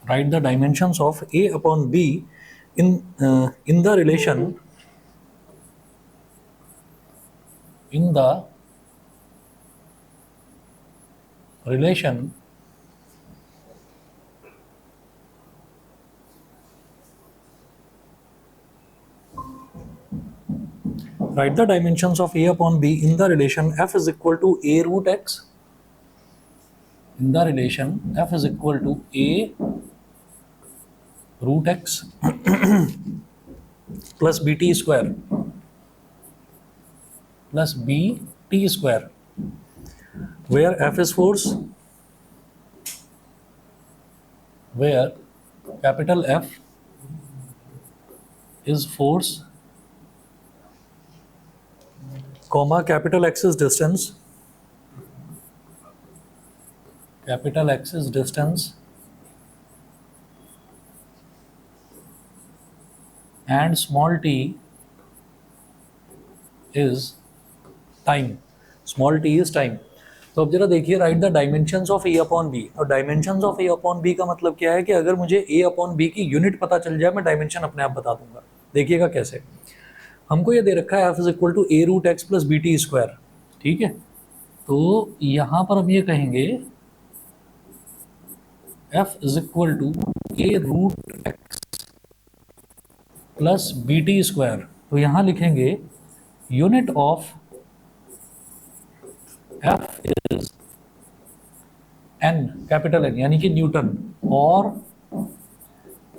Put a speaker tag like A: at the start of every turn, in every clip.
A: write the dimensions of A upon B in the relation write the dimensions of A upon B in the relation f is equal to A root x, in the relation f is equal to A root x plus bt square plus bt square, where f is force, where capital F is force, comma capital X is distance, capital X is distance, and small t is time, small T is time. तो अब जरा देखिए, write the dimensions of A upon B. और dimensions of A upon B का मतलब क्या है कि अगर मुझे ए अपॉन बी की यूनिट पता चल जाए मैं डायमेंशन अपने आप बता दूंगा। देखिएगा कैसे, हमको ये दे रखा है F is equal to a root x plus B T square, ठीक है। तो यहाँ पर हम ये कहेंगे F is equal to a root x plus B T square. तो यहाँ लिखेंगे unit of F is N, capital N यानी कि न्यूटन। और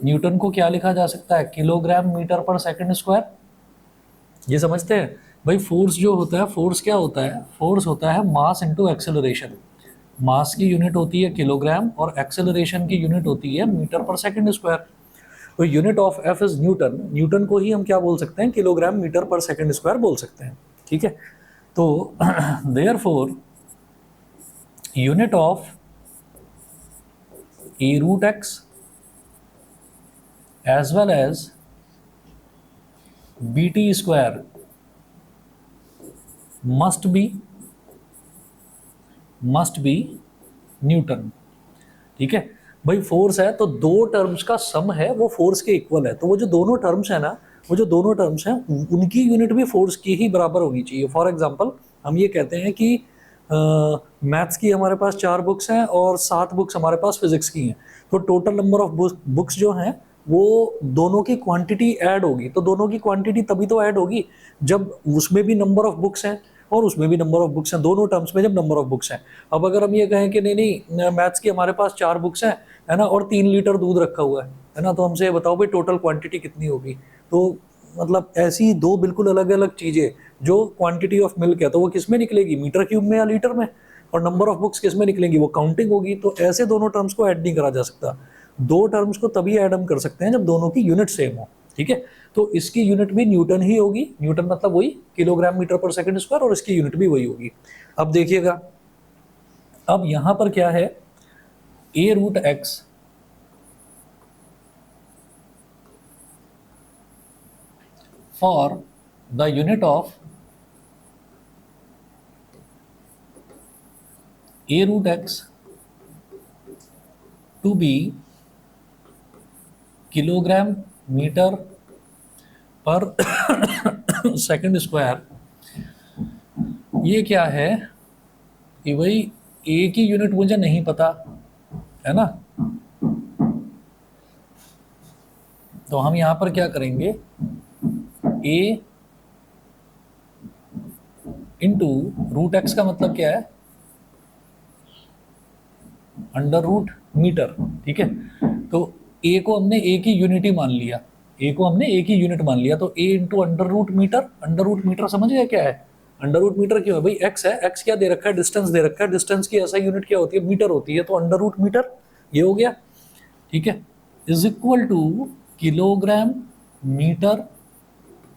A: न्यूटन को क्या लिखा जा सकता है, किलोग्राम मीटर पर सेकंड स्क्वायर। ये समझते हैं भाई, फोर्स जो होता है, फोर्स क्या होता है, फोर्स होता है मास इनटू एक्सेलरेशन। मास की यूनिट होती है किलोग्राम और एक्सेलरेशन की यूनिट होती है मीटर पर सेकंड स्क्वायर। तो unit of F is newton, newton को ही हम क्या बोल सकते हैं, किलोग्राम मीटर पर सेकंड स्क्वायर बोल सकते हैं, ठीक है। तो therefore unit of A root x as well as B T square must be newton, ठीक है भाई। फोर्स है तो दो टर्म्स का सम है वो फोर्स के इक्वल है। तो वो जो दोनों टर्म्स है ना, वो जो दोनों टर्म्स हैं उनकी यूनिट भी फोर्स की ही बराबर होनी चाहिए। फॉर एग्जांपल हम ये कहते हैं कि मैथ्स की हमारे पास 4 बुक्स हैं और 7 बुक्स हमारे पास फिजिक्स की हैं। तो टोटल नंबर ऑफ बुक्स जो हैं वो दोनों की क्वांटिटी ऐड होगी। तो दोनों की क्वांटिटी तभी तो ऐड होगी जब उसमें भी नंबर ऑफ बुक्स हैं और उसमें भी नंबर ऑफ बुक्स हैं, दोनों टर्म्स में जब नंबर ऑफ बुक्स हैं। अब अगर हम ये कहें कि नहीं मैथ्स की हमारे पास 4 बुक्स हैं, है ना, और 3 लीटर दूध रखा हुआ है ना, तो हमसे ये बताओ भाई टोटल क्वांटिटी कितनी होगी। तो मतलब ऐसी दो बिल्कुल अलग अलग चीज़ें, जो क्वांटिटी ऑफ मिल्क है तो वो किस में निकलेगी, मीटर क्यूब में या लीटर में, और नंबर ऑफ बुक्स किस में निकलेंगी, वो काउंटिंग होगी। तो ऐसे दोनों टर्म्स को ऐड नहीं करा जा सकता। दो टर्म्स को तभी ऐड हम कर सकते हैं जब दोनों की यूनिट सेम हो, ठीक है। तो इसकी यूनिट भी न्यूटन ही होगी, न्यूटन मतलब वही किलोग्राम मीटर पर सेकंड स्क्वायर, और इसकी यूनिट भी वही होगी। अब देखिएगा, अब यहां पर क्या है, A root X for the unit of a root x to be kilogram metre पर सेकंड स्क्वायर। ये क्या है कि भाई ए की यूनिट मुझे नहीं पता है ना, तो हम यहां पर क्या करेंगे, ए इंटू रूट एक्स का मतलब क्या है, अंडर रूट मीटर, ठीक है। तो ए को हमने ए की यूनिट ही मान लिया, ए को हमने ए की यूनिट मान लिया, तो A into under root metre. Under root metre समझ गया क्या है, अंडर रूट मीटर क्यों है भाई, एक्स है, एक्स क्या दे रखा है, डिस्टेंस दे रखा है, डिस्टेंस की ऐसा यूनिट क्या होती है, मीटर होती है, तो अंडर रूट मीटर ये हो गया, ठीक है, is equal to kilogram metre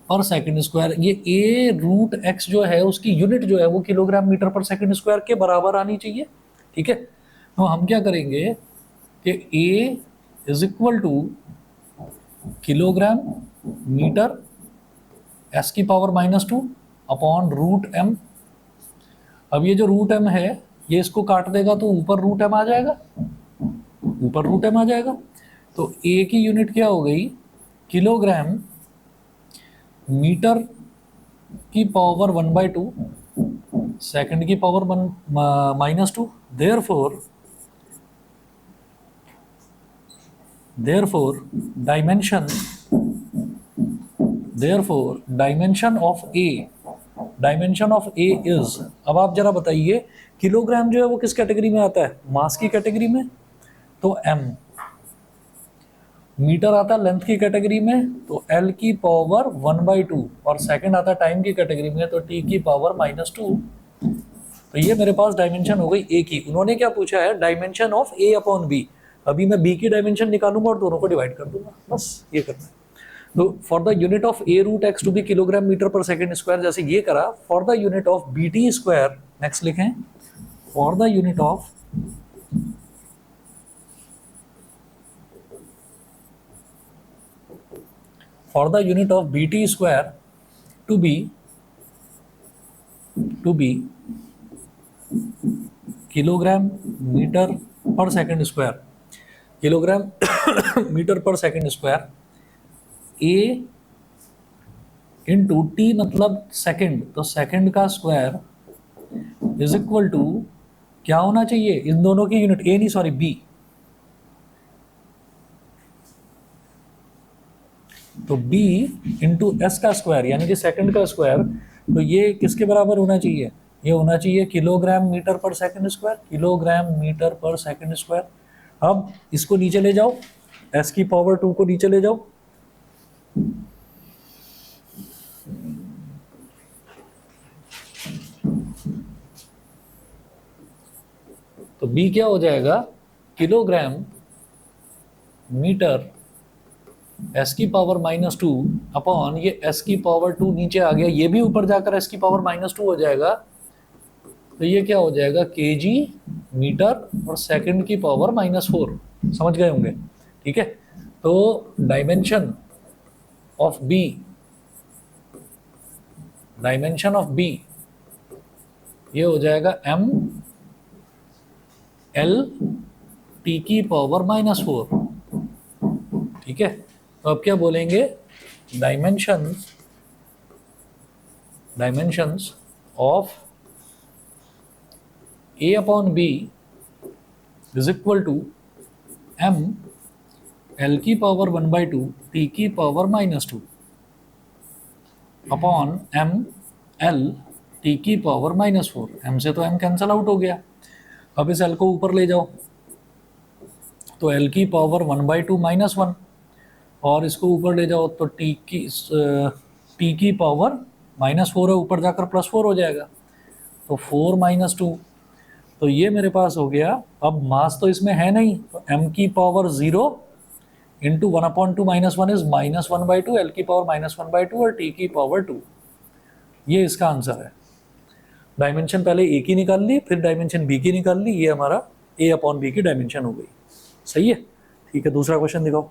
A: पर सेकंड स्क्वायर। ये ए रूट एक्स जो है उसकी यूनिट जो है वो किलोग्राम मीटर पर सेकंड स्क्वायर के बराबर आनी चाहिए, ठीक है। तो हम क्या करेंगे कि A is equal to kilogram metre S की पावर -2 अपॉन रूट एम। अब ये जो रूट एम है ये इसको काट देगा तो ऊपर रूट एम आ जाएगा, ऊपर रूट एम आ जाएगा। तो ए की यूनिट क्या हो गई, किलोग्राम मीटर की पावर 1/2, सेकंड की power -2। Therefore dimension dimension of A is, अब आप जरा बताइए किलोग्राम जो है वो किस कैटेगरी में आता है, मास की कैटेगरी में, तो एम, मीटर आता है लेंथ की कैटेगरी में तो एल की पावर 1/2, और सेकंड आता है टाइम की कैटेगरी में तो टी की पावर -2। तो ये मेरे पास डायमेंशन हो गई ए की। उन्होंने क्या पूछा है, dimension of A upon B. अभी मैं बी की डायमेंशन निकालूंगा और दोनों को डिवाइड कर दूंगा, बस ये करना है। तो for the unit of A root X to be kilogram metre पर सेकंड स्क्वायर, जैसे ये करा, for the unit of B T square, next लिखें, for the unit of bt square to be kilogram metre पर second square, kilogram metre पर second square, A into T मतलब second, तो second का square is equal to क्या होना चाहिए, इन दोनों की यूनिट, ए नहीं सॉरी बी, तो b इंटू एस का स्क्वायर यानी कि सेकंड का स्क्वायर, तो ये किसके बराबर होना चाहिए, ये होना चाहिए किलोग्राम मीटर पर सेकंड स्क्वायर, किलोग्राम मीटर पर सेकंड स्क्वायर। अब इसको नीचे ले जाओ, s की पावर 2 को नीचे ले जाओ, तो b क्या हो जाएगा, किलोग्राम मीटर s की पावर -2 अपॉन ये s की पावर 2 नीचे आ गया, ये भी ऊपर जाकर s की पावर -2 हो जाएगा, तो ये क्या हो जाएगा, kg मीटर और सेकंड की पावर -4। समझ गए होंगे, ठीक है। तो डायमेंशन ऑफ b ये हो जाएगा m l t की पावर -4, ठीक है। तो अब क्या बोलेंगे, dimensions of a upon b is equal to m l की पावर 1/2 t की power -2 upon m l t की पावर -4। m से तो m कैंसल आउट हो गया। अब इस l को ऊपर ले जाओ, तो l की पावर 1/2 -1, और इसको ऊपर ले जाओ तो t की पावर -4 है, ऊपर जाकर +4 हो जाएगा, तो 4 -2, तो ये मेरे पास हो गया। अब मास तो इसमें है नहीं, तो m की पावर 0 इंटू 1/2 -1 इज -1/2, l की पावर -1/2 और t की पावर 2, ये इसका आंसर है। डायमेंशन पहले ए की निकाल ली, फिर डायमेंशन बी की निकाल ली, ये हमारा ए अपॉन बी की डायमेंशन हो गई। सही है, ठीक है। दूसरा क्वेश्चन दिखाओ।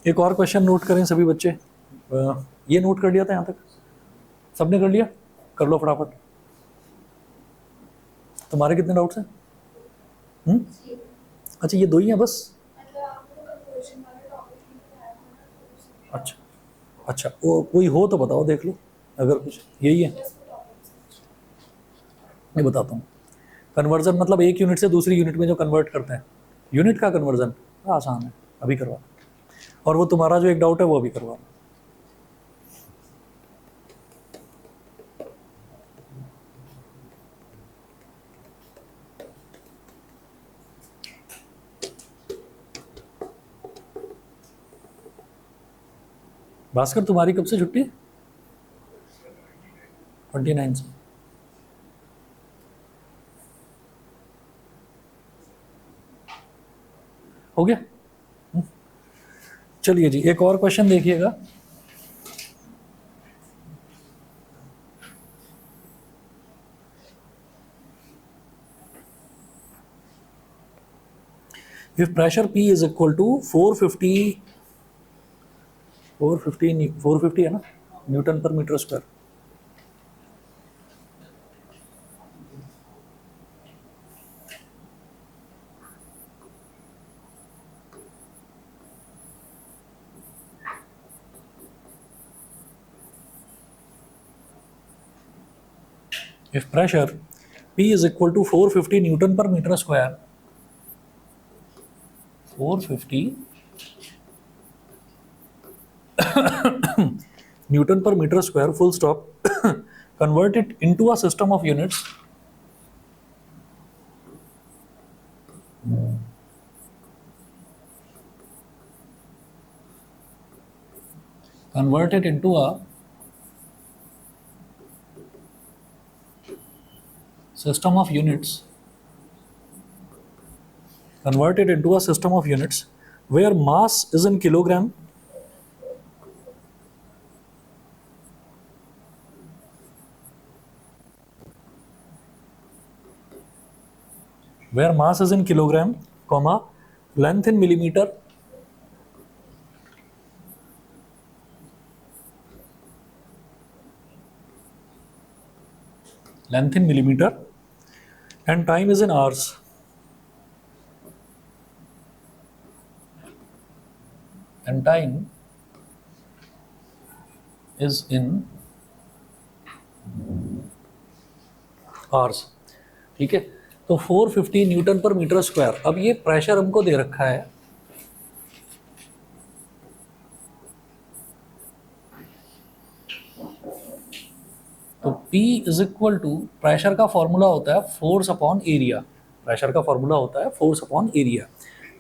A: एक और क्वेश्चन नोट करें सभी बच्चे, ये नोट कर लिया था यहाँ तक, सबने कर लिया, कर लो फटाफट। तुम्हारे कितने डाउट्स हैं? अच्छा ये दो ही हैं बस? अच्छा अच्छा, वो कोई हो तो बताओ, देख लो अगर कुछ यही है। मैं बताता हूँ, कन्वर्जन मतलब एक यूनिट से दूसरी यूनिट में जो कन्वर्ट करते हैं, यूनिट का कन्वर्जन आसान है, अभी करवा, और वो तुम्हारा जो एक डाउट है वो अभी करवा। भास्कर तुम्हारी कब से छुट्टी? 29 से। हो गया? चलिए जी, एक और क्वेश्चन देखिएगा। If pressure P is equal to 450 450 है ना, न्यूटन पर metre square. If pressure P is equal to 450 Newton per meter square, 450 Newton per meter square, full stop, convert it into a system of units. Convert it into a system of units. Convert it into a system of units where mass is in kilogram, where mass is in kilogram, comma, length in millimeter, length in millimeter, and time is in hours. And time is in hours. ठीक है, तो 450 Newton पर metre square. अब ये pressure हमको दे रखा है, तो P is equal to, pressure का फॉर्मूला होता है फोर्स अपॉन एरिया। प्रेशर का फॉर्मूला होता है फोर्स अपॉन एरिया।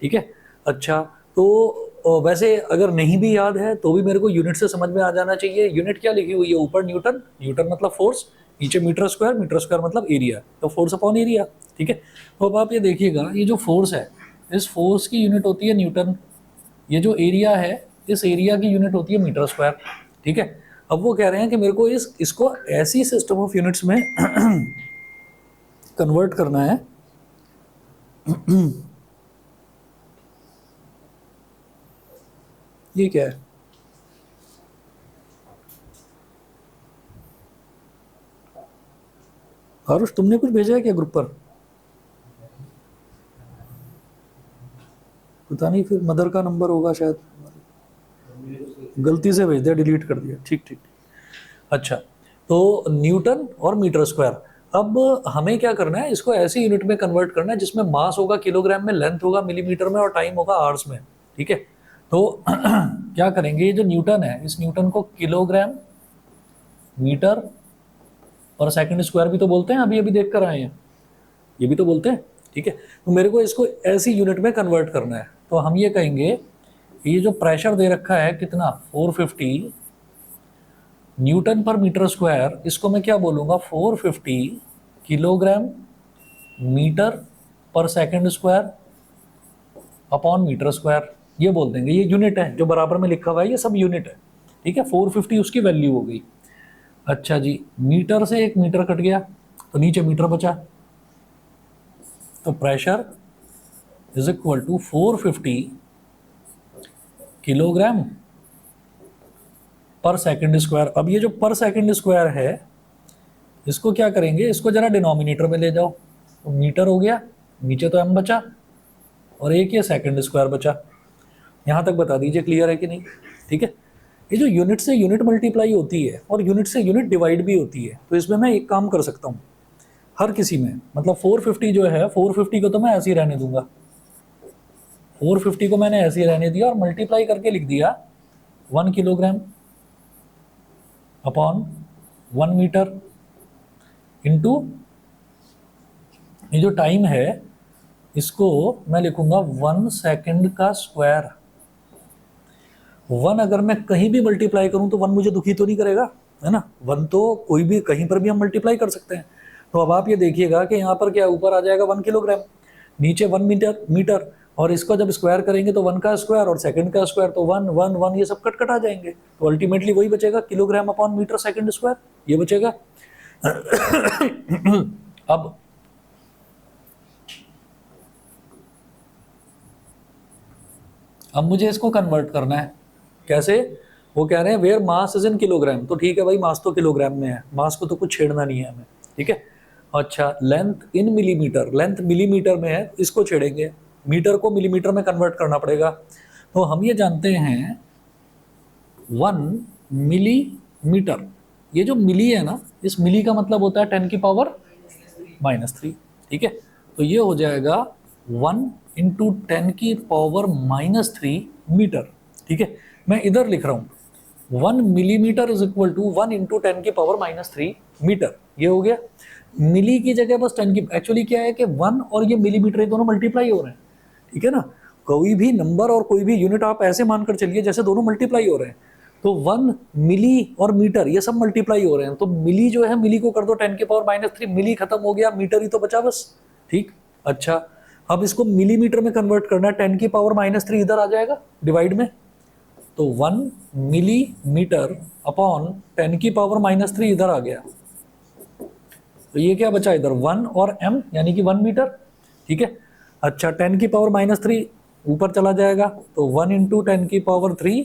A: ठीक है, अच्छा, तो वैसे अगर नहीं भी याद है तो भी मेरे को यूनिट से समझ में आ जाना चाहिए। यूनिट क्या लिखी हुई है, ऊपर न्यूटन, न्यूटन मतलब फोर्स, नीचे मीटर स्क्वायर मतलब एरिया, तो फोर्स अपॉन एरिया। ठीक है, तो अब आप ये देखिएगा, ये जो फोर्स है, इस फोर्स की यूनिट होती है न्यूटन, ये जो एरिया है, इस एरिया की यूनिट होती है मीटर स्क्वायर। ठीक है, अब वो कह रहे हैं कि मेरे को इसको ऐसी सिस्टम ऑफ यूनिट्स में कन्वर्ट करना है ये क्या है, हर्ष तुमने कुछ भेजा है क्या ग्रुप पर? पता नहीं, फिर मदर का नंबर होगा शायद, गलती से भेज दिया, डिलीट कर दिया। ठीक ठीक, अच्छा, तो न्यूटन और मीटर स्क्वायर। अब हमें क्या करना है, इसको ऐसी यूनिट में कन्वर्ट करना है जिसमें मास होगा किलोग्राम में, लेंथ होगा मिलीमीटर में और टाइम होगा आवर्स में। ठीक है, तो क्या करेंगे, ये जो न्यूटन है, इस न्यूटन को किलोग्राम, मीटर और सेकंड स्क्वायर भी तो बोलते हैं, अभी अभी देख कर आए हैं, ये भी तो बोलते हैं। ठीक है, तो मेरे को इसको ऐसी यूनिट में कन्वर्ट करना है, तो हम ये कहेंगे, ये जो प्रेशर दे रखा है कितना, 450 न्यूटन पर मीटर स्क्वायर, इसको मैं क्या बोलूँगा, 450 किलोग्राम मीटर पर second square upon metre square, ये बोल देंगे। ये यूनिट है जो बराबर में लिखा हुआ है, ये सब यूनिट है। ठीक है, 450 उसकी वैल्यू हो गई। अच्छा जी, मीटर से एक मीटर कट गया तो नीचे मीटर बचा, तो pressure is equal to 450 kilogram पर सेकंड स्क्वायर। अब ये जो पर सेकंड स्क्वायर है, इसको क्या करेंगे, इसको जरा डिनोमिनेटर में ले जाओ, तो मीटर हो गया, नीचे तो एम बचा और एक ये सेकंड स्क्वायर बचा। यहाँ तक बता दीजिए क्लियर है कि नहीं। ठीक है, ये जो यूनिट से यूनिट मल्टीप्लाई होती है और यूनिट से यूनिट डिवाइड भी होती है, तो इसमें मैं एक काम कर सकता हूँ हर किसी में, मतलब 450 जो है, 450 को तो मैं ऐसे ही रहने दूंगा, 450 को मैंने ऐसे ही रहने दिया और मल्टीप्लाई करके लिख दिया 1 किलोग्राम अपॉन 1 मीटर इंटू ये जो टाइम है, इसको मैं लिखूंगा 1 सेकंड का स्क्वायर। 1 अगर मैं कहीं भी मल्टीप्लाई करूं तो 1 मुझे दुखी तो नहीं करेगा, है ना। 1 तो कोई भी कहीं पर भी हम मल्टीप्लाई कर सकते हैं। तो अब आप ये देखिएगा कि यहाँ पर क्या ऊपर आ जाएगा 1 किलोग्राम, नीचे 1 मीटर और इसको जब स्क्वायर करेंगे तो 1 का स्क्वायर और सेकंड का स्क्वायर, तो 1 1 1 ये सब कट कट आ जाएंगे, तो अल्टीमेटली वही बचेगा, kilogram upon metre second square, ये बचेगा। अब मुझे इसको कन्वर्ट करना है, कैसे, वो कह रहे हैं where mass is in kilogram, तो ठीक है भाई, मास तो किलोग्राम में है, मास को तो कुछ छेड़ना नहीं है हमें, ठीक है। अच्छा, length in millimetre, length millimetre में है, इसको छेड़ेंगे, मीटर को मिलीमीटर में कन्वर्ट करना पड़ेगा। तो हम ये जानते हैं 1 मिलीमीटर, ये जो मिली है ना, इस मिली का मतलब होता है 10 की पावर -3, ठीक है। तो ये हो जाएगा 1 इंटू 10 की पावर -3 मीटर, ठीक है। मैं इधर लिख रहा हूँ 1 millimetre is equal to 1 into 10 की पावर -3 मीटर, ये हो गया। मिली की जगह बस 10 की, एक्चुअली क्या है कि 1 और ये मिलीमीटर, ये दोनों मल्टीप्लाई हो रहे हैं, ठीक है ना। कोई भी नंबर और कोई भी यूनिट आप ऐसे मानकर चलिए जैसे दोनों मल्टीप्लाई हो रहे हैं। तो 1 मिली और मीटर ये सब मल्टीप्लाई हो रहे हैं, तो मिली जो है, मिली को कर दो 10 की पावर -3, मिली खत्म हो गया, मीटर ही तो बचा बस, ठीक। अच्छा, अब इसको मिलीमीटर में कन्वर्ट करना है, 10 की पावर -3 इधर आ जाएगा डिवाइड में, तो 1 मिलीमीटर अपॉन 10 की पावर -3 इधर आ गया, तो ये क्या बचा इधर 1 और m यानी कि 1 मीटर, ठीक है। अच्छा, 10 की पावर -3 ऊपर चला जाएगा, तो 1 इंटू 10 की power 3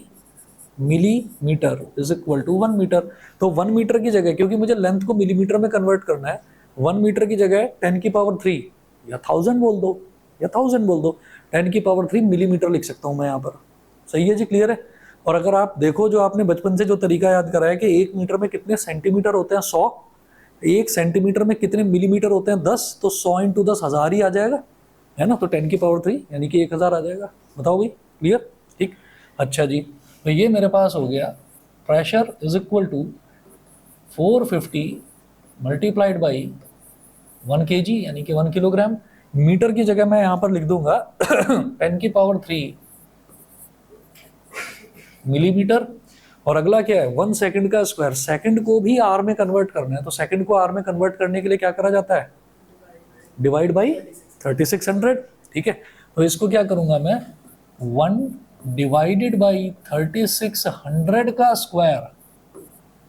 A: millimetre is equal to 1 metre. तो 1 मीटर की जगह, क्योंकि मुझे लेंथ को मिलीमीटर में कन्वर्ट करना है, 1 मीटर की जगह 10 की पावर 3 या 1000 बोल दो, या 1000 बोल दो, 10 की पावर 3 मिलीमीटर लिख सकता हूँ मैं यहाँ पर। सही है जी, क्लियर है। और अगर आप देखो, जो आपने बचपन से जो तरीका याद करा है कि 1 मीटर में कितने सेंटीमीटर होते हैं, 100, 1 सेंटीमीटर में कितने मिलीमीटर होते हैं, 10, तो 100 इंटू 10 1000 ही आ जाएगा, है ना। तो 10 की पावर 3 यानी कि 1000 आ जाएगा। बताओ भाई, क्लियर, ठीक। अच्छा जी, तो ये मेरे पास हो गया pressure is equal to 450 multiplied by 1 kg यानी कि 1 किलोग्राम। मीटर की जगह मैं यहाँ पर लिख दूंगा 10 की पावर 3 मिलीमीटर। और अगला क्या है, 1 सेकंड का स्क्वायर, सेकंड को भी आर में कन्वर्ट करना है, तो सेकंड को आर में कन्वर्ट करने के लिए क्या करा जाता है, डिवाइड बाई 3600, ठीक है। तो इसको क्या करूंगा मैं, 1 डिवाइडेड बाई 3600 का स्क्वायर,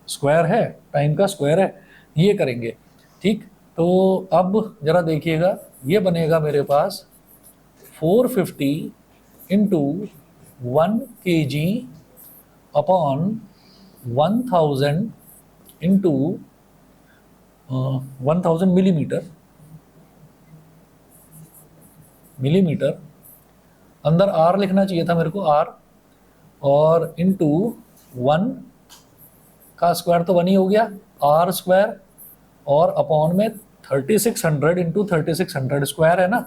A: स्क्वायर है, टाइम का स्क्वायर है, ये करेंगे, ठीक। तो अब जरा देखिएगा, ये बनेगा मेरे पास 450 into 1 kg upon 1000 into 1000 millimetre, अंदर आर लिखना चाहिए था मेरे को, आर, और इंटू 1 का स्क्वायर तो 1 ही हो गया, आर स्क्वायर, और अपॉन में 3600 इंटू 3600, स्क्वायर है ना,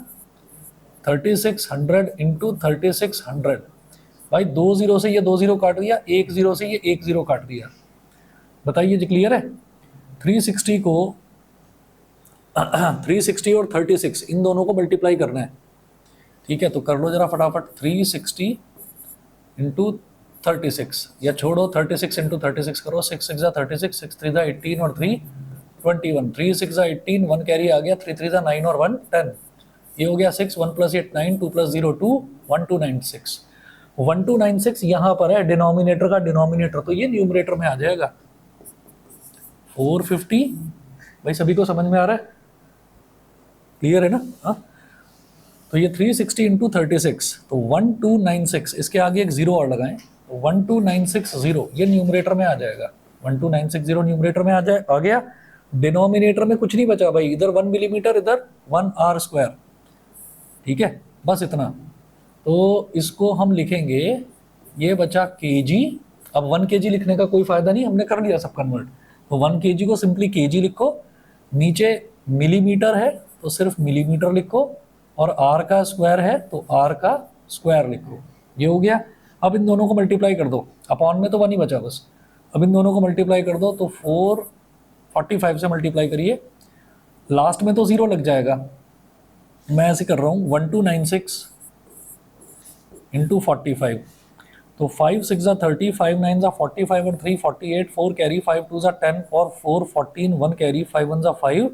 A: 3600 इंटू 3600, भाई 2 जीरो से ये 2 जीरो काट दिया, 1 जीरो से ये 1 जीरो काट दिया। बताइए जी, क्लियर है। 360 को 360 और 36 इन दोनों को मल्टीप्लाई करना है, ठीक है। तो कर लो जरा फटाफट, 360 इंटू 36, या छोड़ो 36 इंटू 36 करो, 6 6 36, 6 3 18 और 3 21, 3 6 18, 1 कैरी आ गया, 3 3 9 और 1 10, ये हो गया 6, 1 + 8 9, 2 + 0 2, 1296। 1296 यहाँ पर है, डिनोमिनेटर का डिनोमिनेटर, तो ये न्यूमरेटर में आ जाएगा 450। भाई सभी को समझ में आ रहा है, क्लियर है ना। हाँ, तो ये 360 इंटू 36, तो 1296, इसके आगे एक जीरो और लगाएं, तो 12960 ये न्यूमरेटर में आ जाएगा, 12960 न्यूमरेटर में आ गया। डिनोमिनेटर में कुछ नहीं बचा भाई, इधर 1 मिलीमीटर, इधर 1 आर स्क्वायर, ठीक है, बस इतना। तो इसको हम लिखेंगे, ये बचा केजी। अब 1 kg लिखने का कोई फायदा नहीं, हमने कर लिया सब कन्वर्ट, तो 1 kg को सिंपली केजी लिखो, नीचे मिलीमीटर है तो सिर्फ मिलीमीटर लिखो, और आर का स्क्वायर है तो आर का स्क्वायर लिखो, ये हो गया। अब इन दोनों को मल्टीप्लाई कर दो, अपॉन में तो 1 ही बचा बस, अब इन दोनों को मल्टीप्लाई कर दो, तो 445 से मल्टीप्लाई करिए, लास्ट में तो 0 लग जाएगा, मैं ऐसे कर रहा हूँ 1296 इंटू 45, तो 5 6 30, 5 9 45 और 3 48, 4 कैरी, 5 2 10 और 4 14, 1 कैरी, 5 1 5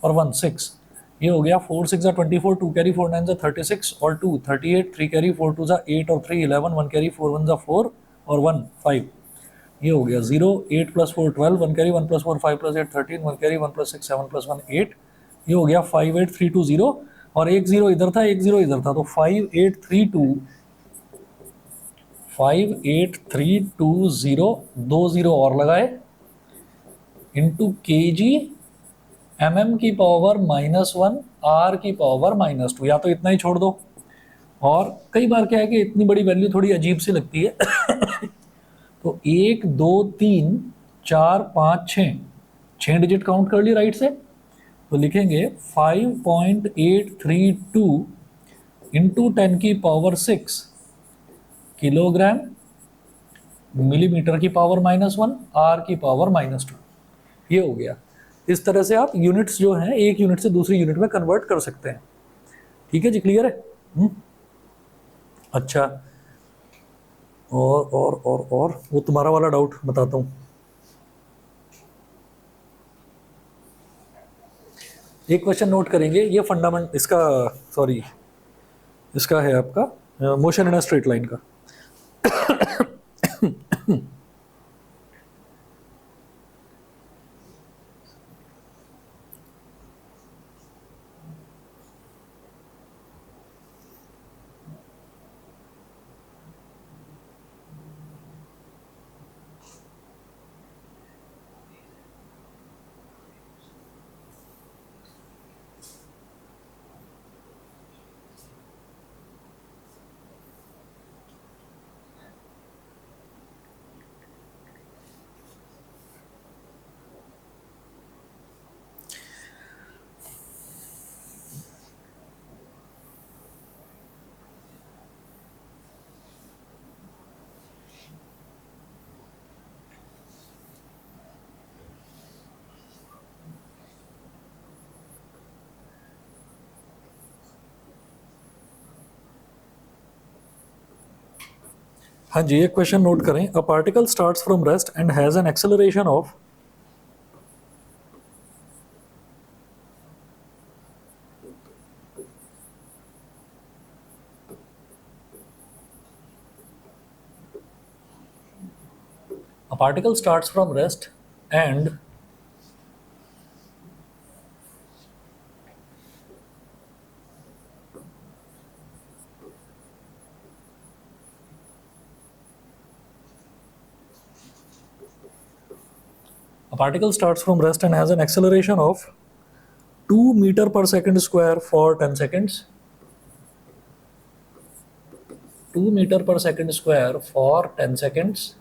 A: और 1 6, ये हो गया 4 6 24, 2 कैरी, 4 9 36 और 2 38, 3 कैरी, 4 2 8 और 3 11, 1 कैरी, 4 1 4 और 1 5, ये हो गया 0 8 + 4 12, 1 कैरी, 1 + 4 5 + 8 13, 1 कैरी, 1 + 6 7 + 1 8, ये हो गया 58320, और एक 0 इधर था, एक 0 इधर था, तो 5832 58320, 2 0 और लगाए, इंटू kg mm की पावर -1 r की पावर -2, या तो इतना ही छोड़ दो। और कई बार क्या है कि इतनी बड़ी वैल्यू थोड़ी अजीब सी लगती है तो 1 2 3 4 5 6 डिजिट काउंट कर ली राइट से, तो लिखेंगे 5.832 इंटू 10 की पावर 6 किलोग्राम मिलीमीटर की पावर -1 आर की पावर -2, ये हो गया। इस तरह से आप यूनिट्स जो हैं एक यूनिट से दूसरी यूनिट में कन्वर्ट कर सकते हैं। ठीक है जी, क्लियर है? अच्छा, और वो तुम्हारा वाला डाउट बताता हूँ। एक क्वेश्चन नोट करेंगे, ये फंडामेंट इसका, सॉरी इसका है आपका motion in a straight line का। हाँ जी, एक क्वेश्चन नोट करें। अ particle starts from rest and has an acceleration of and a particle starts from rest and has an acceleration of 2 meter per second square for 10 seconds. 2 meter per second square for 10 seconds.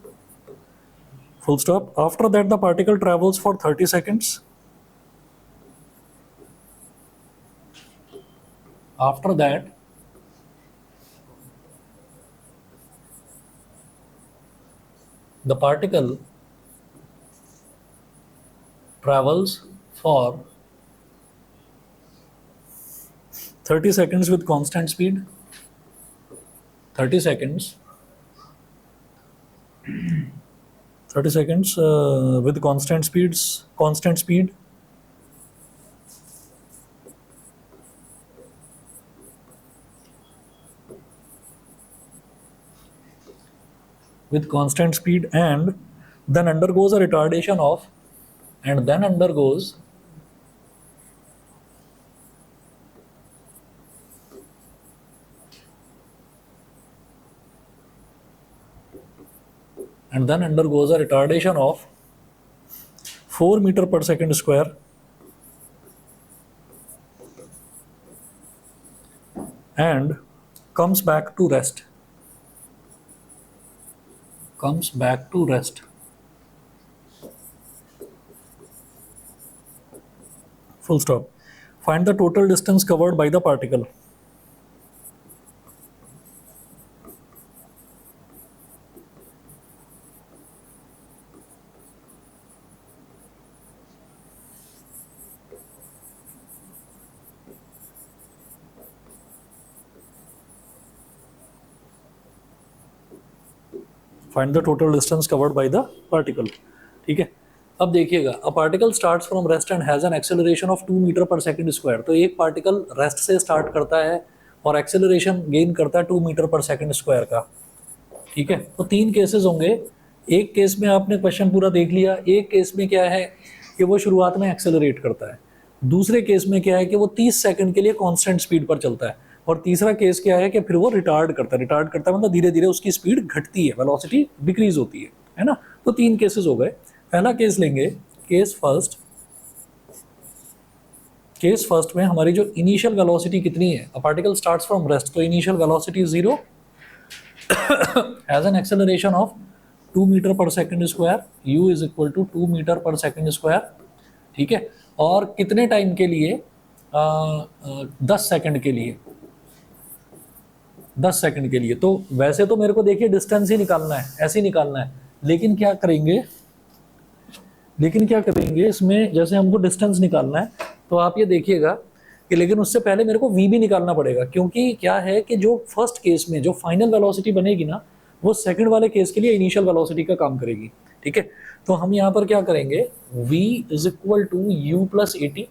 A: Full stop. After that, the particle travels for 30 seconds. After that, the particle travels for 30 seconds with constant speed. 30 seconds. 30 seconds with constant speed. With constant speed, and then undergoes a retardation of, and then undergoes a retardation of 4 meter per second square and comes back to rest. Full stop. Find the total distance covered by the particle. Find the total distance covered by the particle. ठीक है, अब देखिएगा, a particle starts from rest and has an acceleration of 2 metre पर second square. तो एक particle rest से start करता है और एक्सेलरेशन गेन करता है 2 मीटर पर सेकंड स्क्वायर का। ठीक है, तो 3 केसेस होंगे। एक केस में आपने क्वेश्चन पूरा देख लिया, एक केस में क्या है कि वो शुरुआत में एक्सेलरेट करता है, दूसरे केस में क्या है कि वो 30 सेकंड के लिए कांस्टेंट स्पीड पर चलता है, और तीसरा केस क्या है कि फिर वो रिटार्ड करता है मतलब धीरे धीरे उसकी स्पीड घटती है, वेलोसिटी डिक्रीज होती है ना। तो 3 केसेस हो गए। पहला केस लेंगे, केस फर्स्ट में हमारी जो इनिशियल वेलोसिटी कितनी है, a particle starts from rest, तो initial velocity 0 has an acceleration of 2 metre पर second square, u is equal to 2 metre पर सेकंड स्क्वायर, ठीक है। और कितने टाइम के लिए, 10 सेकंड के लिए, 10 सेकंड के लिए। तो वैसे तो मेरे को देखिए डिस्टेंस ही निकालना है, ऐसे ही निकालना है, लेकिन क्या करेंगे इसमें, जैसे हमको डिस्टेंस निकालना है तो आप ये देखिएगा कि लेकिन उससे पहले मेरे को v भी निकालना पड़ेगा, क्योंकि क्या है कि जो फर्स्ट केस में जो फाइनल वेलोसिटी बनेगी ना, वो सेकंड वाले केस के लिए इनिशियल वेलोसिटी का काम करेगी, ठीक है। तो हम यहाँ पर क्या करेंगे, v is equal to U plus a T,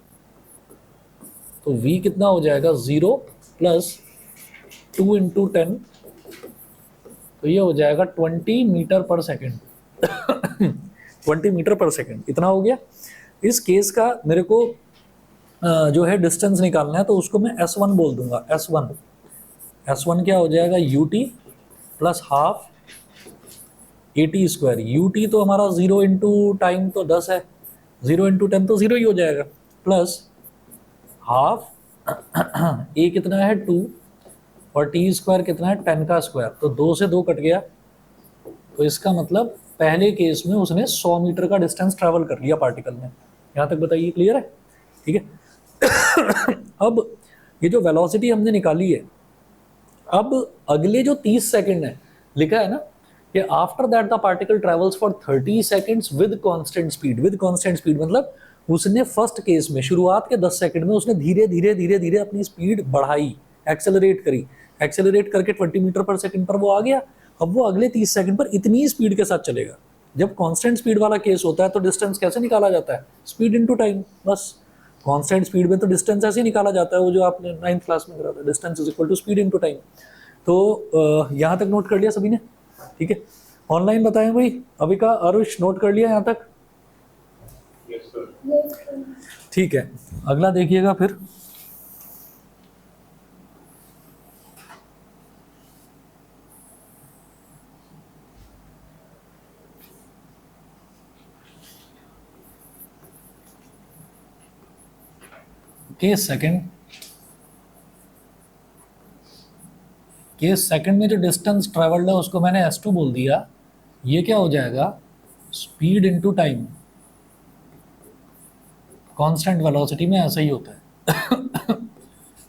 A: तो v कितना हो जाएगा 0 प्लस 2 इंटू 10, तो ये हो जाएगा 20 मीटर पर सेकेंड 20 मीटर पर सेकेंड, इतना हो गया। इस केस का मेरे को जो है डिस्टेंस निकालना है, तो उसको मैं S1 बोल दूंगा, S1 क्या हो जाएगा, ut plus half AT square. ut तो हमारा 0 इंटू टाइम तो 10 है, 0 इंटू 10 तो 0 ही हो जाएगा, प्लस हाफ a कितना है 2 और t स्क्वायर कितना है 10 का स्क्वायर, तो 2 से 2 कट गया। तो इसका मतलब पहले केस में उसने 100 मीटर का डिस्टेंस ट्रैवल कर लिया पार्टिकल ने। यहाँ तक बताइए, क्लियर है, ठीक है। अब ये जो वेलोसिटी हमने निकाली है, अब अगले जो 30 सेकंड है, लिखा है ना कि after that the particle travels for 30 seconds with constant speed. With constant speed मतलब उसने फर्स्ट केस में शुरुआत के 10 सेकंड में उसने धीरे धीरे अपनी स्पीड बढ़ाई, एक्सेलरेट करी, एक्सेलरेट करके 20 मीटर पर सेकंड पर वो आ गया। अब वो अगले 30 सेकंड पर इतनी स्पीड के साथ चलेगा। जब कांस्टेंट स्पीड वाला केस होता है तो डिस्टेंस कैसे निकाला जाता है, स्पीड इनटू टाइम, बस। कांस्टेंट स्पीड में तो डिस्टेंस ऐसे ही निकाला जाता है, वो जो आपने 9th क्लास में करा था, distance is equal to speed into time. तो यहाँ तक नोट कर लिया सभी ने, ठीक है। ऑनलाइन बताएं भाई, अविका, अरुष, नोट कर लिया यहाँ तक?
B: Yes sir.
A: ठीक है, अगला देखिएगा फिर। केस सेकंड में जो डिस्टेंस ट्रेवल्ड है उसको मैंने S2 बोल दिया। ये क्या हो जाएगा, speed into time. Constant velocity में ऐसा ही होता है।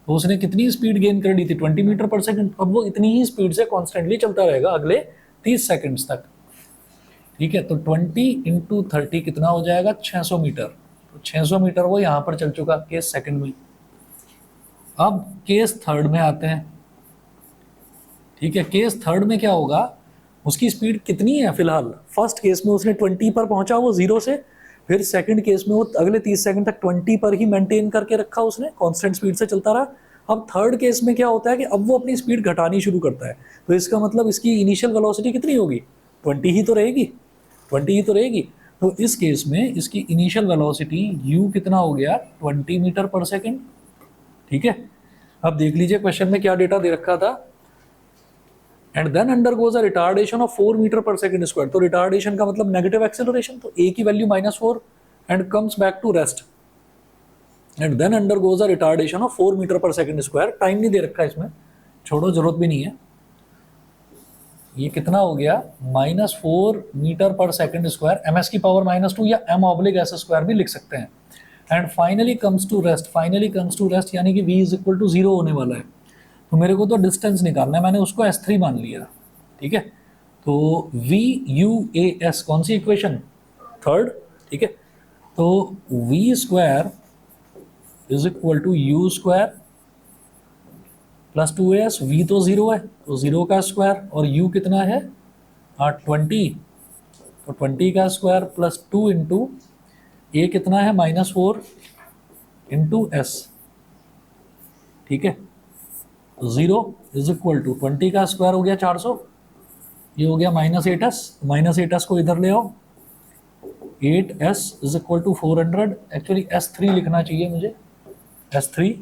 A: तो उसने कितनी स्पीड गेन कर ली थी, 20 मीटर पर सेकंड। अब वो इतनी ही स्पीड से कॉन्स्टेंटली चलता रहेगा अगले 30 सेकंड्स तक, ठीक है। तो 20 इंटू 30 कितना हो जाएगा, 600 मीटर। तो 600 मीटर वो यहाँ पर चल चुका केस सेकंड में। अब केस थर्ड में आते हैं, ठीक है। केस थर्ड में क्या होगा, उसकी स्पीड कितनी है फिलहाल, फर्स्ट केस में उसने 20 पर पहुंचा वो 0 से, फिर सेकंड केस में वो अगले 30 सेकंड तक 20 पर ही मेंटेन करके रखा उसने, कांस्टेंट स्पीड से चलता रहा। अब थर्ड केस में क्या होता है कि अब वो अपनी स्पीड घटानी शुरू करता है। तो इसका मतलब इसकी इनिशियल वेलोसिटी कितनी होगी, 20 ही तो रहेगी, 20 ही तो रहेगी। तो इस केस में इसकी इनिशियल वेलोसिटी u कितना हो गया, 20 मीटर पर सेकंड, ठीक है। अब देख लीजिए क्वेश्चन में क्या डेटा दे रखा था, and then undergoes a retardation of 4 metre पर सेकंड स्क्वायर। तो रिटार्डेशन का मतलब नेगेटिव एक्सेलरेशन, तो a की value -4 and comes back to rest, and then undergoes a retardation of 4 metre पर सेकंड स्क्वायर। टाइम नहीं दे रखा इसमें, छोड़ो, जरूरत भी नहीं है। ये कितना हो गया, -4 मीटर पर सेकंड स्क्वायर, ms की पावर -2 या m/s स्क्वायर भी लिख सकते हैं। And finally comes to rest, यानी कि v इज इक्वल टू 0 होने वाला है। तो मेरे को तो डिस्टेंस निकालना है, मैंने उसको S3 मान लिया, ठीक है। तो VUAS कौन सी इक्वेशन, थर्ड, ठीक है। तो v square is equal to u square plus 2as, v तो 0 है तो 0 का स्क्वायर, और u कितना है 20, तो 20 का स्क्वायर प्लस 2 इंटू a कितना है -4 इंटू s, ठीक है। 0 इज इक्वल टू 20 का स्क्वायर हो गया 400, ये हो गया -8s को इधर ले आओ, 8s is equal to 400, actually S3 लिखना चाहिए मुझे, S3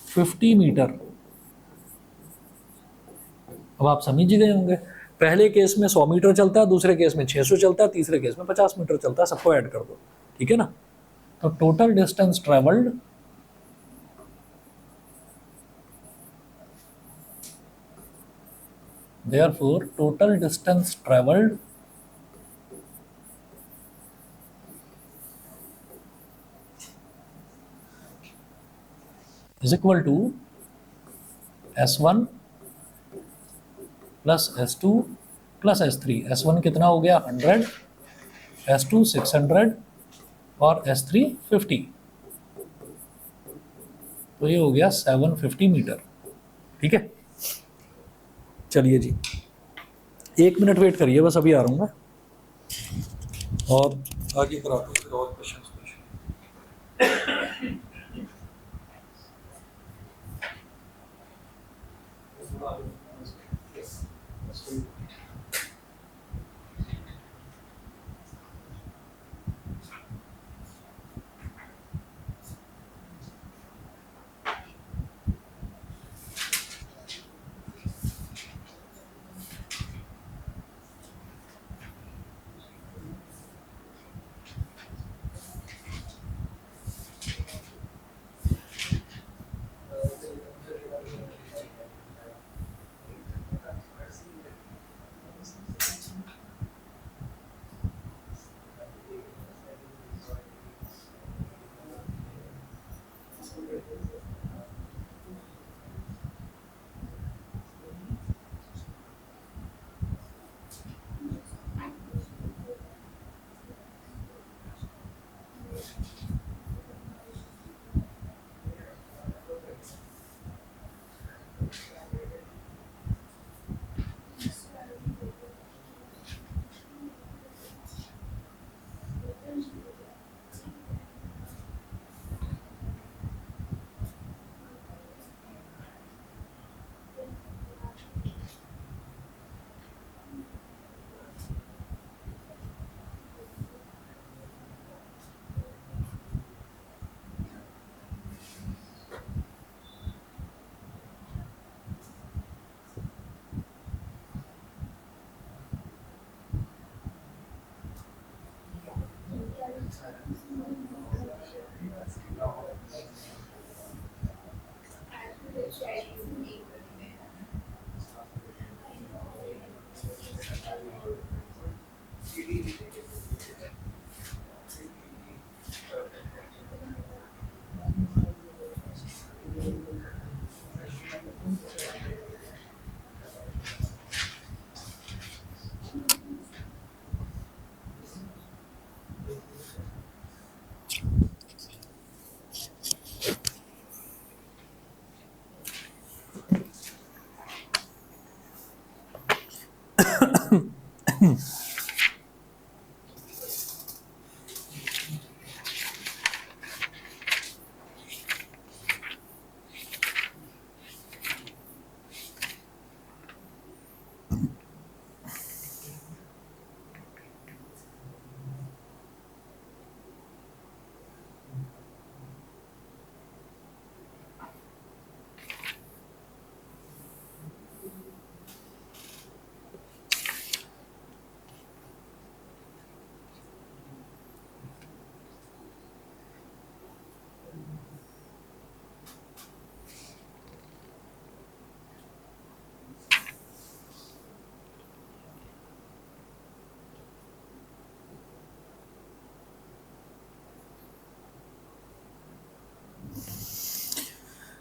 A: 50 मीटर। अब आप समझ ही गए होंगे, पहले केस में 100 मीटर चलता है, दूसरे केस में 600 चलता है, तीसरे केस में 50 मीटर चलता है, सबको ऐड कर दो, ठीक है ना। तो total distance travelled therefore total distance traveled is equal to S1 plus S2 plus S3। S1 कितना हो गया 100, S2 600 और S3 50, तो ये हो गया 750 मीटर, ठीक है। चलिए जी, 1 मिनट वेट करिए बस, अभी आ रहा हूँ मैं और आगे कराता हूँ फिर और क्वेश्चन।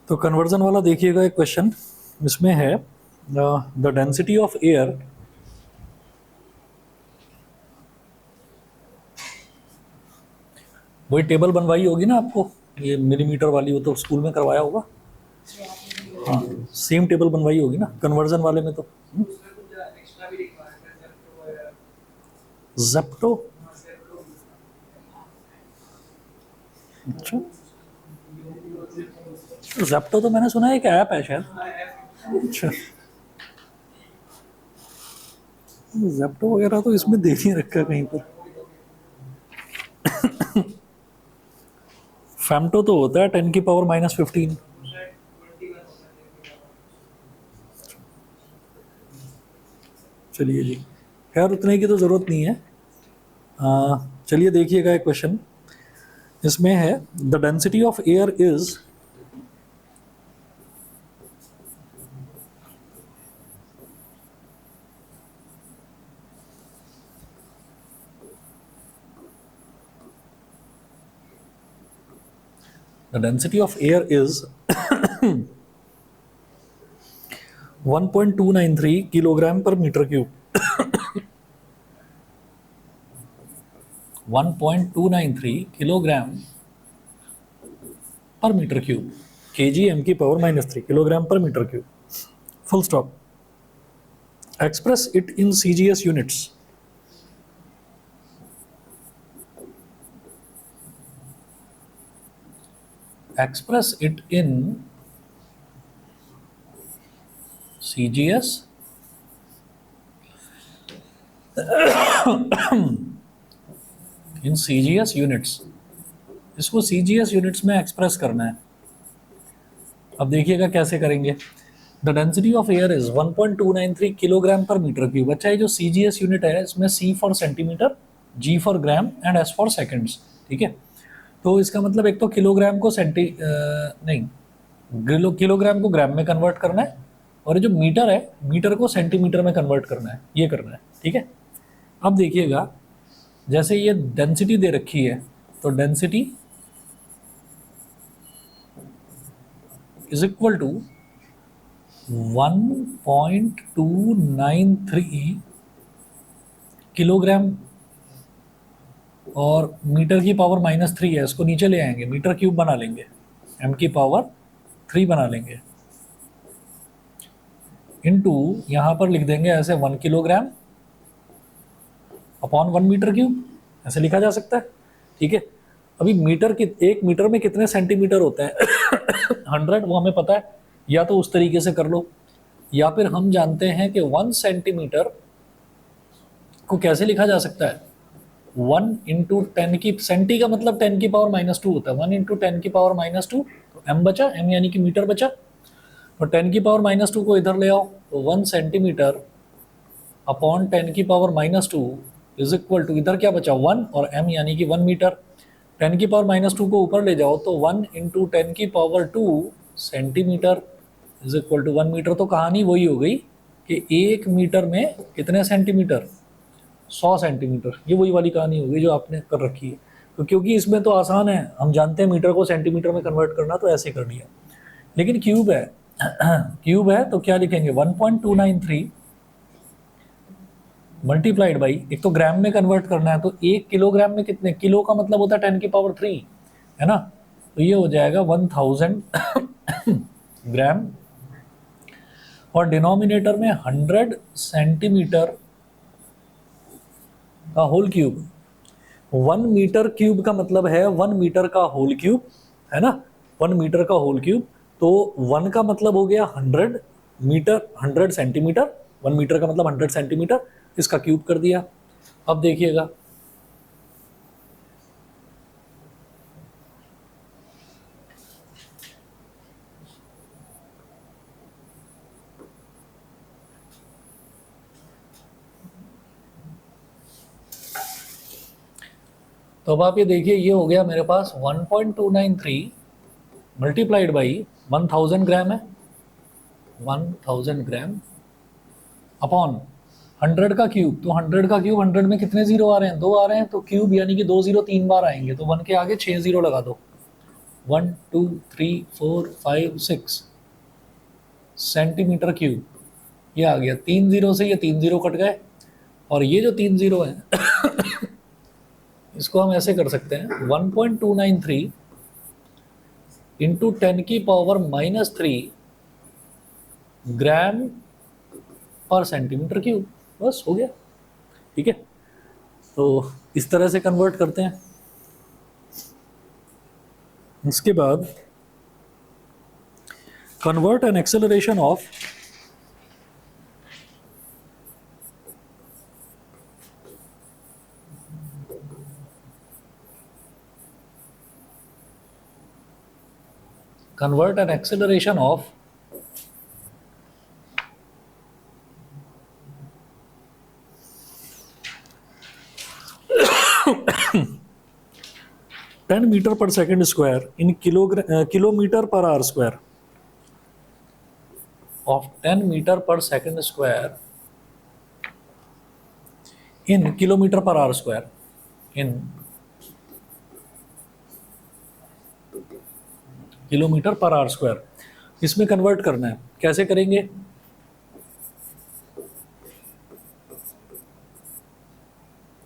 A: तो कन्वर्जन वाला देखिएगा एक क्वेश्चन, इसमें है द डेंसिटी ऑफ एयर वही टेबल बनवाई होगी ना आपको, ये मिलीमीटर वाली, वो तो स्कूल में करवाया होगा। हाँ, सेम टेबल बनवाई होगी ना कन्वर्जन वाले में तो। ज़ेप्टो, अच्छा ज़ेप्टो तो मैंने सुना है एक ऐप है शायद। अच्छा, ज़ेप्टो वगैरह तो इसमें दे नहीं रखा कहीं पर। फेम्टो तो होता है 10⁻⁻15। चलिए जी, खैर उतने की तो ज़रूरत नहीं है। चलिए देखिएगा एक क्वेश्चन इसमें है, the density of air is the density of air is 1.293 kilogram per metre cube. 1.293 kilogram per metre cube, kg (m⁻³ kilogram per metre cube, full stop. Express it in CGS units. Express it in CGS in CGS units. इसको CGS units में express करना है। अब देखिएगा कैसे करेंगे। The density of air is 1.293 kilogram per metre cube. अच्छा, ये जो CGS यूनिट है इसमें C for centimetre, G for gram and S for seconds. ठीक है, तो इसका मतलब एक तो किलोग्राम को किलोग्राम को ग्राम में कन्वर्ट करना है, और ये जो मीटर है मीटर को सेंटीमीटर में कन्वर्ट करना है, ये करना है। ठीक है, अब देखिएगा जैसे ये डेंसिटी दे रखी है, तो density is equal to 1.293 kilogram, और मीटर की पावर -3 है, इसको नीचे ले आएंगे, मीटर क्यूब बना लेंगे, m⁻³ बना लेंगे, इनटू यहाँ पर लिख देंगे ऐसे 1 किलोग्राम अपॉन 1 मीटर क्यूब, ऐसे लिखा जा सकता है। ठीक है, अभी एक मीटर में कितने सेंटीमीटर होते हैं 100, वो हमें पता है, या तो उस तरीके से कर लो, या फिर हम जानते हैं कि 1 सेंटीमीटर को कैसे लिखा जा सकता है, 1 इंटू 10 की, सेंटी का मतलब 10⁻⁻² होता है, 1 इंटू 10⁻², तो m बचा, m यानी कि मीटर बचा, और 10⁻² को इधर ले आओ, तो 1 centimetre upon 10⁻² is equal to, इधर क्या बचा 1, और m यानी कि 1 मीटर, 10⁻² को ऊपर ले जाओ तो 1 into 10⁻² centimetre is equal to 1 metre. तो कहानी वही हो गई कि 1 मीटर में कितने सेंटीमीटर, 100 सेंटीमीटर। ये वही वाली कहानी हो गई जो आपने कर रखी है। तो क्योंकि इसमें तो आसान है, हम जानते हैं मीटर को सेंटीमीटर में कन्वर्ट करना, तो ऐसे कर लिया। लेकिन क्यूब है क्यूब है तो क्या लिखेंगे, 1.293 मल्टीप्लाइड बाई, एक तो ग्राम में कन्वर्ट करना है, तो 1 किलोग्राम में कितने, किलो का मतलब होता है 10⁻³ है ना, तो ये हो जाएगा 1000 ग्राम, और डिनोमिनेटर में 100 सेंटीमीटर का होल क्यूब। 1 मीटर क्यूब का मतलब है 1 मीटर का होल क्यूब, है ना, 1 मीटर का होल क्यूब, तो 1 का मतलब हो गया 100 मीटर, 100 सेंटीमीटर, 1 मीटर का मतलब 100 सेंटीमीटर, इसका क्यूब कर दिया। अब देखिएगा, तो अब आप ये देखिए, ये हो गया मेरे पास 1.293 मल्टीप्लाइड बाई 1000 ग्राम है, 1000 ग्राम अपॉन 100 का क्यूब, तो 100 का क्यूब, 100 में कितने जीरो आ रहे हैं, 2 आ रहे हैं, तो क्यूब यानी कि 2 जीरो 3 बार आएंगे, तो 1 के आगे 6 जीरो लगा दो, 1 2 3 4 5 6 सेंटीमीटर क्यूब, ये आ गया। 3 जीरो से ये 3 जीरो कट गए, और ये जो 3 जीरो है इसको हम ऐसे कर सकते हैं, 1.293 इंटू 10⁻³ ग्राम पर सेंटीमीटर क्यूब, बस हो गया। ठीक है, तो इस तरह से कन्वर्ट करते हैं। उसके बाद convert N acceleration of convert an acceleration of 10 meter per second square in kilometer per hour square of 10 meter per second square in kilometer per hour square in kilometre per hour square, इसमें convert करना है। कैसे करेंगे?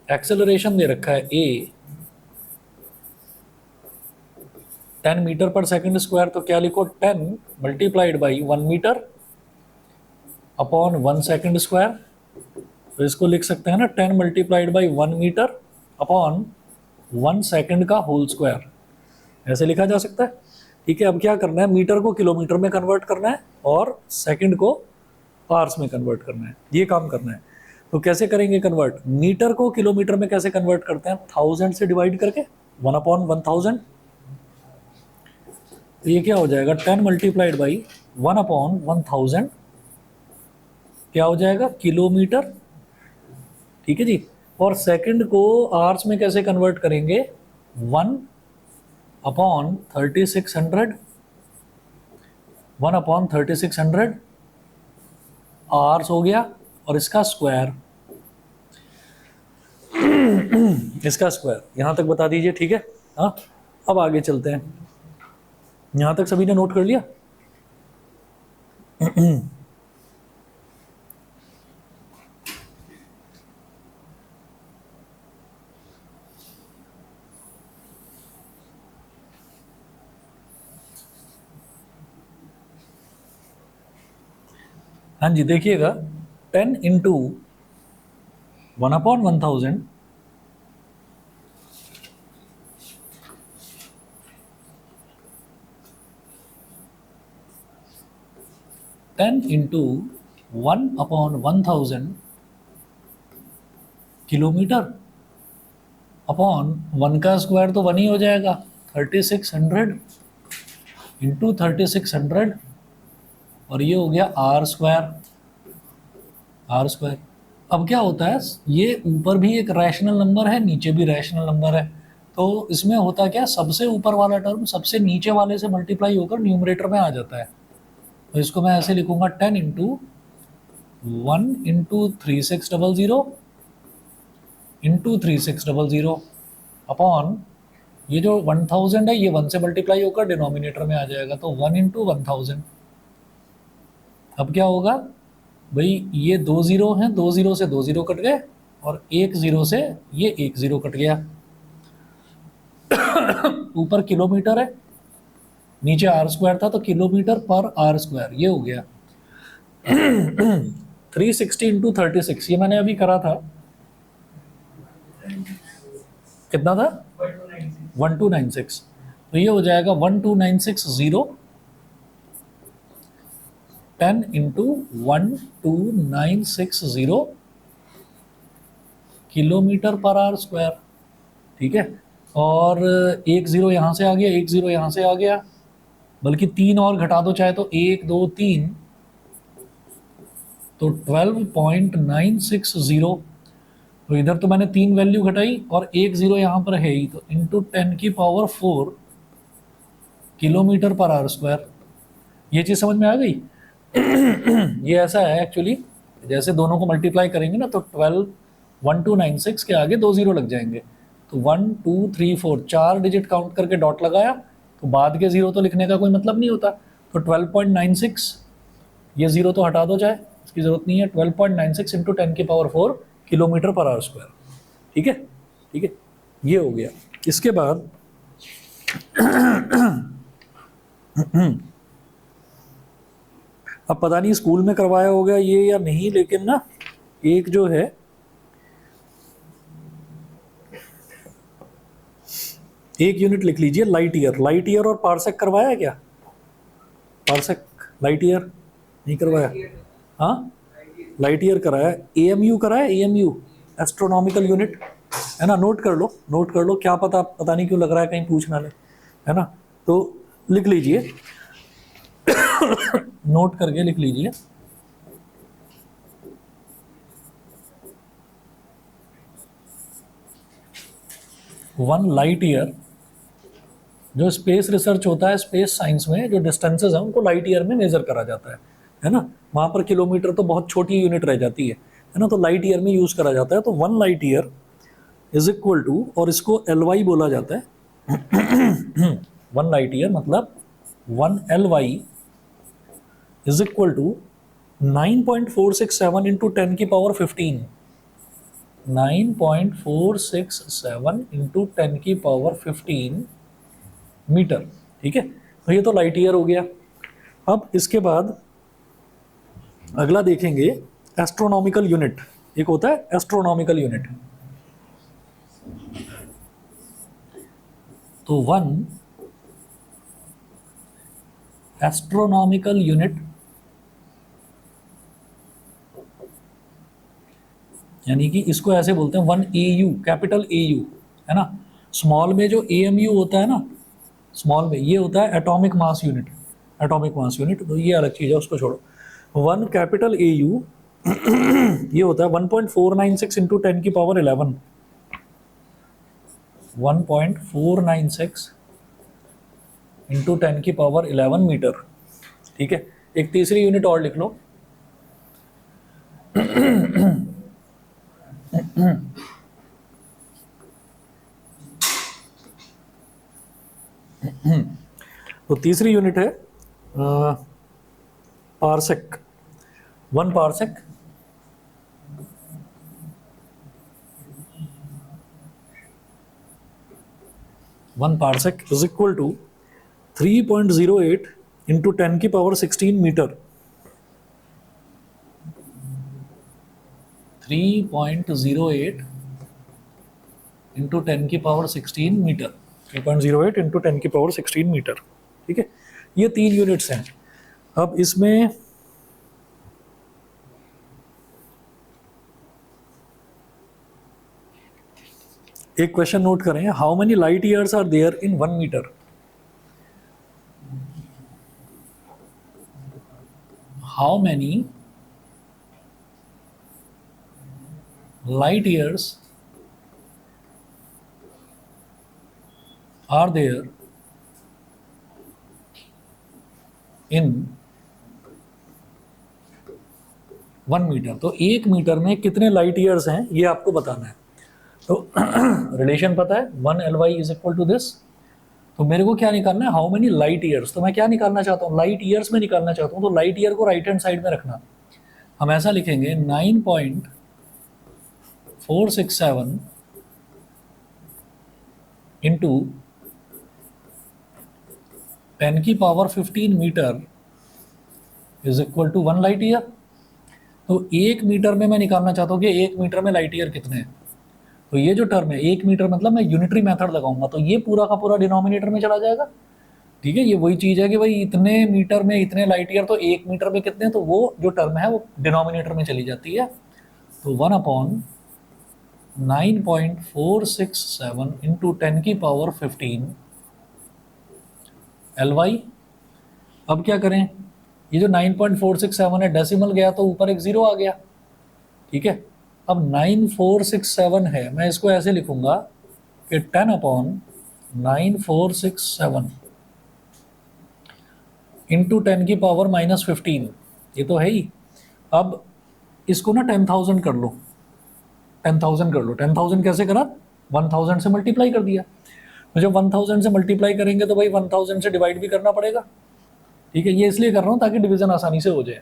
A: Acceleration दे रखा है a 10 metre पर second square, तो क्या लिखो 10 multiplied by 1 metre upon 1 second square. तो इसको लिख सकते हैं ना 10 multiplied by 1 metre upon 1 second का होल स्क्वायर, ऐसे लिखा जा सकता है। ठीक है, अब क्या करना है, मीटर को किलोमीटर में कन्वर्ट करना है और सेकंड को आवर्स में कन्वर्ट करना है, ये काम करना है। तो कैसे करेंगे कन्वर्ट? मीटर को किलोमीटर में कैसे कन्वर्ट करते हैं? 1000 से डिवाइड करके 1 अपॉन 1000। तो ये क्या हो जाएगा 10 मल्टीप्लाइड बाई 1 अपॉन 1000 क्या हो जाएगा किलोमीटर। ठीक है जी। और सेकंड को आवर्स में कैसे कन्वर्ट करेंगे? 1 अपॉन 3600 1 अपॉन 3600 आवर्स हो गया, और इसका स्क्वायर इसका स्क्वायर यहां तक बता दीजिए। ठीक है, हाँ अब आगे चलते हैं। यहां तक सभी ने नोट कर लिया? हाँ जी, देखिएगा 10 into 1 upon 1000 10 into 1 upon 1000 kilometre upon 1 का स्क्वायर तो 1 ही हो जाएगा, 3600 इंटू 3600 और ये हो गया आर स्क्वायर। अब क्या होता है, ये ऊपर भी एक रैशनल नंबर है, नीचे भी रैशनल नंबर है, तो इसमें होता क्या, सबसे ऊपर वाला टर्म सबसे नीचे वाले से मल्टीप्लाई होकर न्यूमरेटर में आ जाता है। तो इसको मैं ऐसे लिखूंगा 10 इंटू 1 इंटू 3600 इंटू 3600 अपॉन ये जो 1000 है ये 1 से मल्टीप्लाई होकर डिनोमिनेटर में आ जाएगा, तो 1 इंटू 1000। अब क्या होगा भाई, ये 2 जीरो हैं, 2 जीरो से 2 जीरो कट गए और 1 जीरो से ये 1 जीरो कट गया। ऊपर किलोमीटर है, नीचे आर स्क्वायर था, तो किलोमीटर पर आर स्क्वायर ये हो गया। 360 इंटू 36 ये मैंने अभी करा था, कितना था 1296, तो ये हो जाएगा 12960 10 into 12960 kilometre per hour square. ठीक है, और 1 जीरो यहाँ से आ गया, 1 जीरो यहाँ से आ गया, बल्कि 3 और घटा दो चाहे तो 1 2 3, तो 12.960। तो इधर तो मैंने 3 वैल्यू घटाई और 1 जीरो यहाँ पर है ही, तो इंटू 10 की power 4 kilometre per hour square. ये चीज़ समझ में आ गई? ये ऐसा है एक्चुअली, जैसे दोनों को मल्टीप्लाई करेंगे ना, तो 1296 के आगे 2 जीरो लग जाएंगे, तो 1 2 3 4 4 डिजिट काउंट करके डॉट लगाया, तो बाद के जीरो तो लिखने का कोई मतलब नहीं होता, तो 12.96 ये जीरो तो हटा दो चाहे, इसकी ज़रूरत नहीं है। 12.96 इंटू 10 की power 4 kilometre per hour square. ठीक है, ठीक है, ये हो गया। इसके बाद अब पता नहीं स्कूल में करवाया होगा ये या नहीं, लेकिन ना एक जो है एक यूनिट लिख लीजिए, लाइट ईयर और पार्सेक करवाया है क्या? पार्सेक लाइट ईयर नहीं करवाया? हाँ, लाइट ईयर कराया। एएमयू कराया, एएमयू एस्ट्रोनॉमिकल यूनिट है ना, नोट कर लो, क्या पता नहीं क्यों लग रहा है कहीं पूछ ना ले, है ना, तो लिख लीजिए। नोट करके लिख लीजिए। वन लाइट ईयर, जो स्पेस रिसर्च होता है, स्पेस साइंस में जो डिस्टेंसेस हैं उनको लाइट ईयर में मेजर करा जाता है ना। वहाँ पर किलोमीटर तो बहुत छोटी यूनिट रह जाती है ना, तो लाइट ईयर में यूज़ करा जाता है। तो one light year is equal to, और इसको एल वाई बोला जाता है। वन लाइट ईयर मतलब one L Y is equal to 9.467 into 10 की पावर 15। 9.467 इंटू 10 की पावर 15 मीटर। ठीक है, तो ये तो लाइट ईयर हो गया। अब इसके बाद अगला देखेंगे एस्ट्रोनॉमिकल यूनिट। एक होता है एस्ट्रोनॉमिकल यूनिट। तो वन एस्ट्रोनॉमिकल यूनिट यानी कि इसको ऐसे बोलते हैं वन AU, कैपिटल AU है ना। स्मॉल में जो AMU होता है ना, स्मॉल में ये होता है atomic mass unit. Atomic mass unit तो ये अलग चीज़ है, उसको छोड़ो। वन कैपिटल AU ये होता है 1.496 इंटू 10 की पावर 11। 1.496 इंटू 10 की पावर 11 मीटर। ठीक है, एक तीसरी यूनिट और लिख लो। तो तीसरी यूनिट है parsec. One parsec is equal to 3.08 into 10 की पावर 16 मीटर। 3.08 इंटू 10 की पावर 16 मीटर। 3.08 इंटू 10 की पावर 16 मीटर। ठीक है, ये तीन यूनिट्स हैं। अब इसमें एक क्वेश्चन नोट करें, how many light years are there in 1 metre. हाउ मेनी light years are there in 1 metre. तो 1 मीटर में कितने लाइट ईयर्स हैं ये आपको बताना है। तो रिलेशन पता है, 1 LY is equal to this. तो मेरे को क्या निकालना है, हाउ मेनी लाइट ईयर्स। तो मैं क्या निकालना चाहता हूँ, लाइट ईयर्स में निकालना चाहता हूँ। तो लाइट ईयर को राइट हैंड साइड में रखना। हम ऐसा लिखेंगे 9.467 इंटू 10 की power 15 metre is equal to 1 light year. तो 1 मीटर में मैं निकालना चाहता हूँ कि 1 मीटर में लाइट ईयर कितने हैं। तो ये जो टर्म है 1 मीटर मतलब मैं यूनिटरी मेथड लगाऊंगा, तो ये पूरा का पूरा डिनोमिनेटर में चला जाएगा। ठीक है, ये वही चीज़ है कि भाई इतने मीटर में इतने लाइट ईयर, तो 1 मीटर में कितने, तो वो जो टर्म है वो डिनोमिनेटर में चली जाती है। तो 1/9.467 इंटू 10 की पावर 15 LY। अब क्या करें, ये जो 9.467 है डेसिमल गया तो ऊपर एक जीरो आ गया। ठीक है, अब 9467 है, मैं इसको ऐसे लिखूंगा कि 10/9467 इंटू 10 की पावर -15। ये तो है ही। अब इसको ना 10,000 कर लो। 10,000 कर लो। 10,000 कैसे करा, 1000 से मल्टीप्लाई कर दिया। तो जब 1000 से मल्टीप्लाई करेंगे तो भाई 1000 से डिवाइड भी करना पड़ेगा। ठीक है, ये इसलिए कर रहा हूँ ताकि डिवीजन आसानी से हो जाए।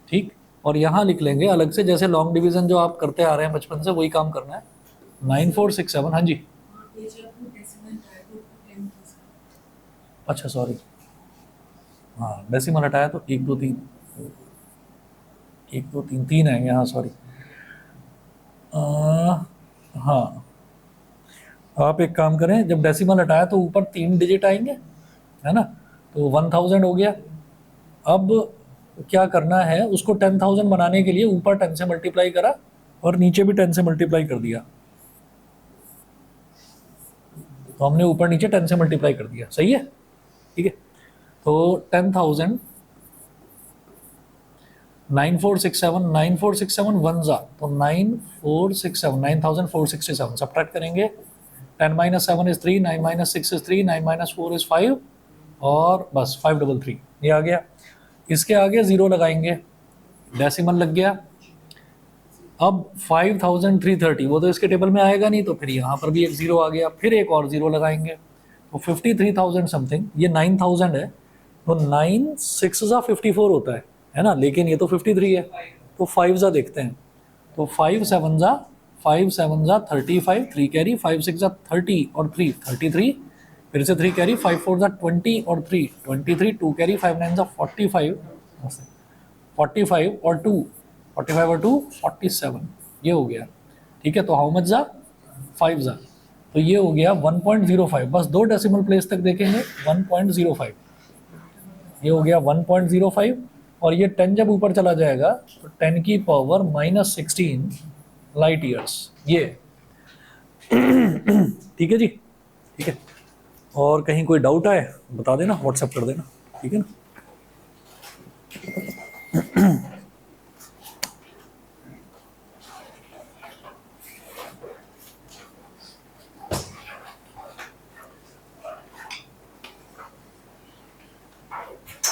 A: ठीक, और यहाँ लिख लेंगे अलग से, जैसे लॉन्ग डिवीजन जो आप करते आ रहे हैं बचपन से, वही काम करना है। 9467, हाँ जी, अच्छा सॉरी, हाँ डेसिमल हटाया तो 1 2 3, 1 2 3 3 आएंगे, हाँ सॉरी। हाँ, आप एक काम करें, जब डेसिमल हटाया तो ऊपर 3 डिजिट आएंगे, है ना। तो 1000 हो गया। अब क्या करना है, उसको 10,000 बनाने के लिए ऊपर 10 से मल्टीप्लाई करा और नीचे भी 10 से मल्टीप्लाई कर दिया। तो हमने ऊपर नीचे 10 से मल्टीप्लाई कर दिया, सही है। ठीक है, तो 10,000 9467 9467 वन जा तो 9467 9467 सब्ट्रैक्ट करेंगे 10 minus 7 is 3 9 minus 6 is 3 9 minus 4 is 5 और बस 533 ये आ गया। इसके आगे जीरो लगाएंगे, डेसिमल लग गया। अब 5330 वो तो इसके टेबल में आएगा नहीं, तो फिर यहाँ पर भी एक जीरो आ गया, फिर एक और जीरो लगाएंगे तो 53,000 समथिंग। ये 9,000 है तो 9 6 जा 54 होता है ना, लेकिन ये तो 53 है तो 5 जा देखते हैं तो 5 7 जा 35 3 कैरी 5 6 जा 30 और 3 33 फिर से 3 कैरी 5 4 जा 20 और 3 23 2 कैरी 5 9 जा 45 45 और 2 45 और 2 47 ये हो गया। ठीक है, तो हाउ मच जा 5 जा तो ये हो गया 1.05। बस दो डेसिमल प्लेस तक देखेंगे 1.05 ये हो गया 1.05 और ये 10 जब ऊपर चला जाएगा तो 10 की पावर -16 लाइट ईयर्स ये। ठीक है जी, ठीक है। और कहीं कोई डाउट आए बता देना, व्हाट्सएप कर देना, ठीक है ना।